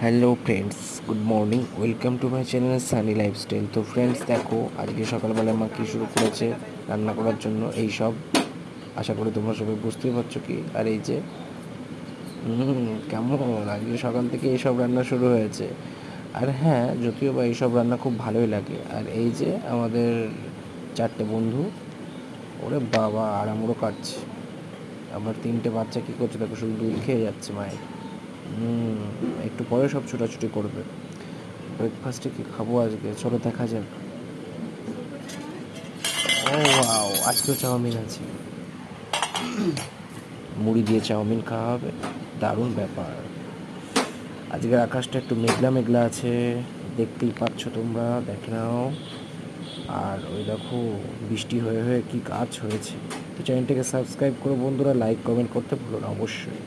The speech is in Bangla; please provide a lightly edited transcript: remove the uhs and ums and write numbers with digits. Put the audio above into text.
Hello friends, good morning. Welcome to my channel Sunny lifestyle. তো ফ্রেন্ডস, দেখো আজকে সকালবেলা মা কী শুরু করেছে রান্না করার জন্য। এই সব আশা করি তোমরা সবাই বুঝতেই পারছো কি। আর এই যে কেমন আজকে সকাল থেকে এইসব রান্না শুরু হয়েছে। আর হ্যাঁ, যদিও বা এইসব রান্না খুব ভালোই লাগে। আর এই যে আমাদের চারটে বন্ধু, ওরে বাবা আড়ামুড়ো কাটছে। আবার তিনটে বাচ্চা কী করছে দেখো, শুধু দুধ খেয়ে যাচ্ছে মায়ের। একটু পরে সব ছোটাছুটি করবে। ব্রেকফাস্টে কী খাবো আজকে, চলো দেখা যাক। ও ওয়াও, আজকেও চাউমিন আছে। মুড়ি দিয়ে চাউমিন খাওয়া হবে, দারুণ ব্যাপার। আজকের আকাশটা একটু মেঘলা মেঘলা আছে, দেখতেই পাচ্ছ তোমরা, দেখে নাও। আর ওই দেখো বৃষ্টি হয়ে হয়ে কী কাজ হয়েছে। তো চ্যানেলটাকে সাবস্ক্রাইব করো বন্ধুরা, লাইক কমেন্ট করতে ভুলো না অবশ্যই।